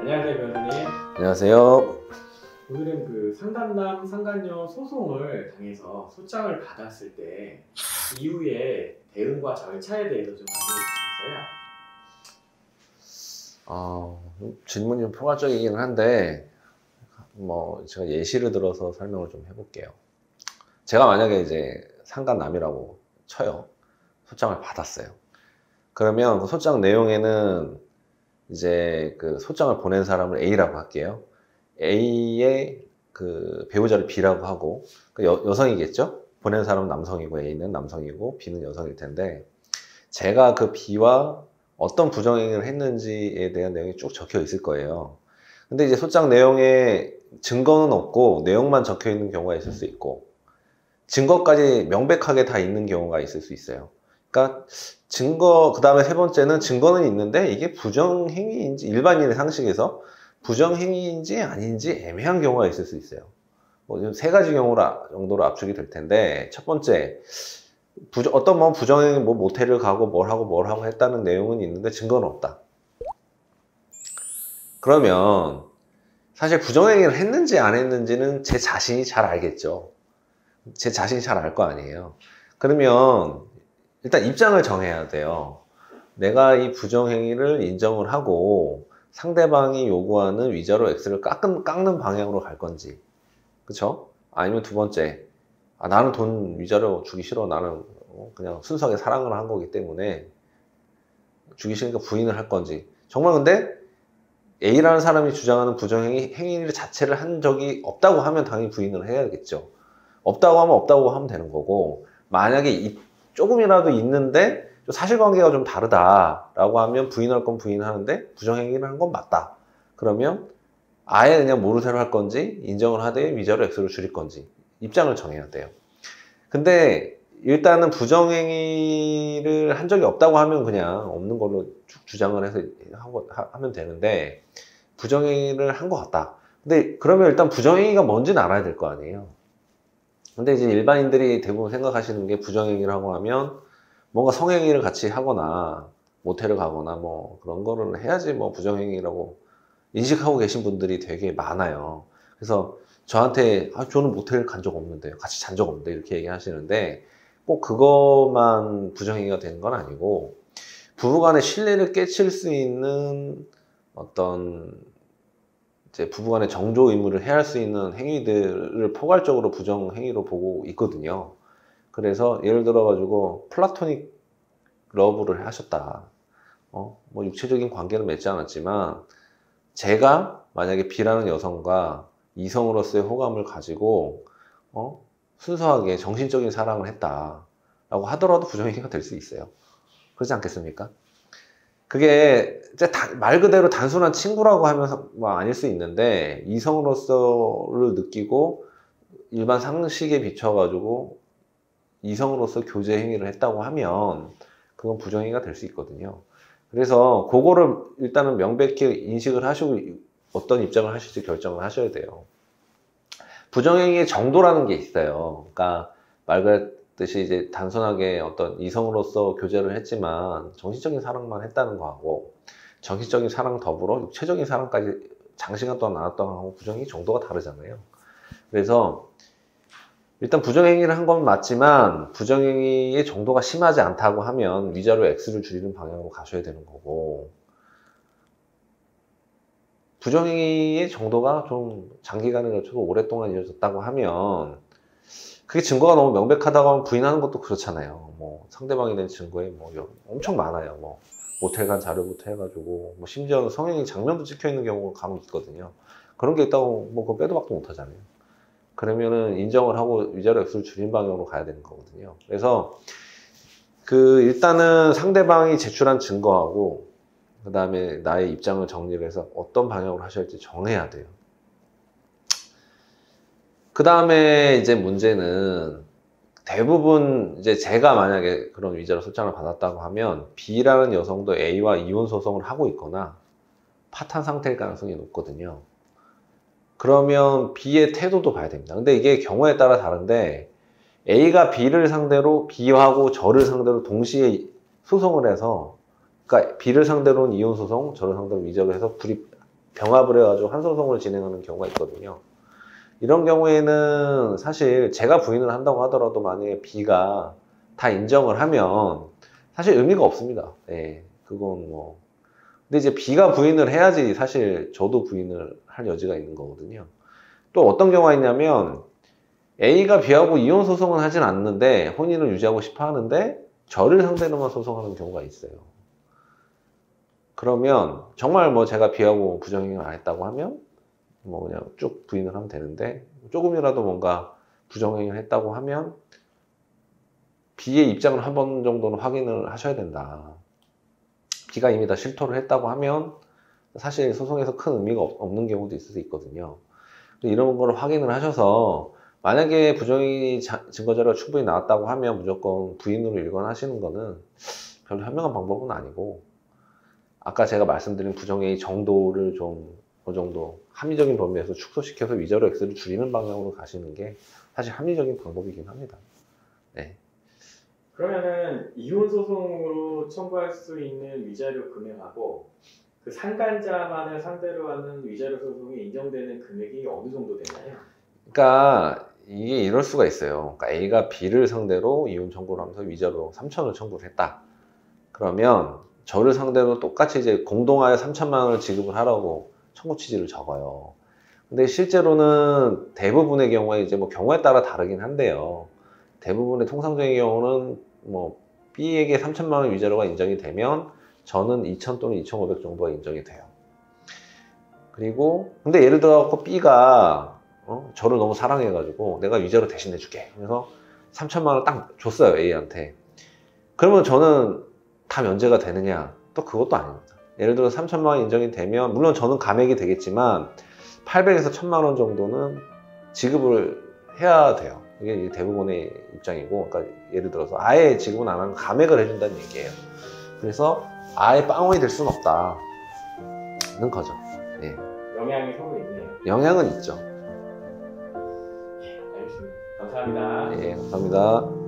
안녕하세요, 변호사님. 안녕하세요. 오늘은 그 상간남, 상간녀 소송을 당해서 소장을 받았을 때 이후에 대응과 절차에 대해서 좀 안내해 주시겠어요? 질문이 좀 포괄적이긴 한데 제가 예시를 들어서 설명을 좀 해볼게요. 제가 만약에 이제 상간남이라고 쳐요. 소장을 받았어요. 그러면 그 소장 내용에는 이제 그 소장을 보낸 사람을 A라고 할게요. A의 그 배우자를 B라고 하고, 그 여성이겠죠? 보낸 사람은 남성이고 A는 남성이고 B는 여성일 텐데, 제가 그 B와 어떤 부정행위를 했는지에 대한 내용이 쭉 적혀 있을 거예요. 근데 이제 소장 내용에 증거는 없고 내용만 적혀 있는 경우가 있을 수 있고, 증거까지 명백하게 다 있는 경우가 있을 수 있어요. 그러니까 증거, 그 다음에 세 번째는 증거는 있는데 이게 부정행위인지, 일반인의 상식에서 부정행위인지 아닌지 애매한 경우가 있을 수 있어요. 세 가지 정도로 압축이 될 텐데, 첫 번째, 어떤 부정행위, 모텔을 가고 뭘 하고 했다는 내용은 있는데 증거는 없다. 그러면 사실 부정행위를 했는지 안 했는지는 제 자신이 잘 알겠죠. 제 자신이 잘 알 거 아니에요. 그러면 일단 입장을 정해야 돼요. 내가 이 부정행위를 인정을 하고 상대방이 요구하는 위자료 X를 깎는 방향으로 갈 건지, 그쵸? 아니면 두 번째, 나는 돈 위자료 주기 싫어. 나는 그냥 순수하게 사랑을 한 거기 때문에 주기 싫으니까 부인을 할 건지. 정말 근데 A라는 사람이 주장하는 부정행위 자체를 한 적이 없다고 하면 당연히 부인을 해야겠죠. 없다고 하면 없다고 하면 되는 거고, 만약에 조금이라도 있는데 사실관계가 좀 다르다라고 하면 부인할 건 부인하는데 부정행위를 한 건 맞다. 그러면 아예 그냥 모르쇠로 할 건지 인정을 하되 위자료 X를 줄일 건지 입장을 정해야 돼요. 근데 일단은 부정행위를 한 적이 없다고 하면 그냥 없는 걸로 쭉 주장을 해서 하면 되는데, 부정행위를 한 것 같다. 근데 그러면 일단 부정행위가 뭔지는 알아야 될 거 아니에요. 근데 이제 일반인들이 대부분 생각하시는 게 부정행위를 하고 하면 뭔가 성행위를 같이 하거나 모텔을 가거나 그런 거를 해야지 부정행위라고 인식하고 계신 분들이 되게 많아요. 그래서 저한테 저는 모텔 간 적 없는데요, 같이 잔 적 없는데, 이렇게 얘기하시는데 꼭 그것만 부정행위가 되는 건 아니고, 부부간의 신뢰를 깨칠 수 있는 어떤 이제 부부간의 정조 의무를 해할 수 있는 행위들을 포괄적으로 부정행위로 보고 있거든요. 그래서 예를 들어가지고 플라토닉 러브를 하셨다. 육체적인 관계는 맺지 않았지만 제가 만약에 B라는 여성과 이성으로서의 호감을 가지고 순수하게 정신적인 사랑을 했다라고 하더라도 부정행위가 될 수 있어요. 그렇지 않겠습니까? 그게 말 그대로 단순한 친구라고 하면서 아닐 수 있는데, 이성으로서를 느끼고 일반 상식에 비춰가지고 이성으로서 교제 행위를 했다고 하면 그건 부정행위가 될 수 있거든요. 그래서 그거를 일단은 명백히 인식을 하시고 어떤 입장을 하실지 결정을 하셔야 돼요. 부정행위의 정도라는 게 있어요. 그러니까 말 그랬듯이 이제 단순하게 어떤 이성으로서 교제를 했지만 정신적인 사랑만 했다는 거하고, 정신적인 사랑 더불어 육체적인 사랑까지 장시간 동안 나눴던 거하고 부정행위 정도가 다르잖아요. 그래서 일단 부정행위를 한 건 맞지만 부정행위의 정도가 심하지 않다고 하면 위자료 X를 줄이는 방향으로 가셔야 되는 거고, 부정행위의 정도가 좀 장기간에 걸쳐서 오랫동안 이어졌다고 하면, 그게 증거가 너무 명백하다고 하면 부인하는 것도 그렇잖아요. 상대방에 대한 증거에 엄청 많아요. 모텔 간 자료부터 해가지고 심지어는 성행위 장면도 찍혀 있는 경우가 간혹 있거든요. 그런 게 있다고 그거 빼도 박도 못 하잖아요. 그러면은 인정을 하고 위자료 액수를 줄인 방향으로 가야 되는 거거든요. 그래서 일단은 상대방이 제출한 증거하고 그 다음에 나의 입장을 정리를 해서 어떤 방향으로 하셔야 할지 정해야 돼요. 그 다음에 이제 문제는, 대부분 이제 제가 만약에 그런 위자료 소장을 받았다고 하면 B라는 여성도 A와 이혼 소송을 하고 있거나 파탄 상태일 가능성이 높거든요. 그러면 B의 태도도 봐야 됩니다. 근데 이게 경우에 따라 다른데, A가 B하고 저를 상대로 동시에 소송을 해서, 그러니까 B를 상대로는 이혼 소송, 저를 상대로 위자료 해서 둘이 병합을 해가지고 한 소송을 진행하는 경우가 있거든요. 이런 경우에는 사실 제가 부인을 한다고 하더라도 만약에 B가 다 인정을 하면 사실 의미가 없습니다. 예, 그건 뭐. 근데 이제 B가 부인을 해야지 사실 저도 부인을 할 여지가 있는 거거든요. 또 어떤 경우가 있냐면 A가 B하고 이혼 소송은 하진 않는데 혼인을 유지하고 싶어 하는데 저를 상대로만 소송하는 경우가 있어요. 그러면 정말 뭐 제가 B하고 부정행위를 안 했다고 하면 뭐 그냥 쭉 부인을 하면 되는데 조금이라도 뭔가 부정행위를 했다고 하면 B의 입장을 한 번 정도는 확인을 하셔야 된다. B가 이미 다 실토를 했다고 하면 사실 소송에서 큰 의미가 없는 경우도 있을 수 있거든요. 이런 걸 확인을 하셔서 만약에 부정행위 증거자료가 충분히 나왔다고 하면 무조건 부인으로 일관하시는 거는 별로 현명한 방법은 아니고 아까 제가 말씀드린 부정행위 정도를 좀 어느 정도 합리적인 범위에서 축소시켜서 위자료 액수를 줄이는 방향으로 가시는 게 사실 합리적인 방법이긴 합니다. 네. 그러면은 이혼 소송으로 청구할 수 있는 위자료 금액하고 그 상간자만을 상대로 하는 위자료 소송이 인정되는 금액이 어느 정도 되나요? 그러니까 이게 이럴 수가 있어요. 그러니까 A가 B를 상대로 이혼 청구를 하면서 위자료 3천을 청구를 했다. 그러면 저를 상대로 똑같이 이제 공동하여 3천만 원을 지급을 하라고 청구 취지를 적어요. 근데 실제로는 대부분의 경우에 이제 뭐 경우에 따라 다르긴 한데요. 대부분의 통상적인 경우는 뭐 B에게 3천만 원 위자료가 인정이 되면 저는 2천 또는 2,500 정도가 인정이 돼요. 그리고 근데 예를 들어 B가 저를 너무 사랑해가지고 내가 위자료 대신 내줄게. 그래서 3천만 원을 딱 줬어요, A한테. 그러면 저는 다 면제가 되느냐? 또 그것도 아닙니다. 예를 들어 3천만 원 인정이 되면 물론 저는 감액이 되겠지만 800에서 1,000만 원 정도는 지급을 해야 돼요. 이게 대부분의 입장이고, 그러니까 예를 들어서 아예 지급은 안 하면 감액을 해준다는 얘기예요. 그래서 아예 빵원이 될 수는 없다는 거죠. 예. 영향이 서로 있네요. 영향은 있죠. 알겠습니다. 감사합니다. 예, 감사합니다.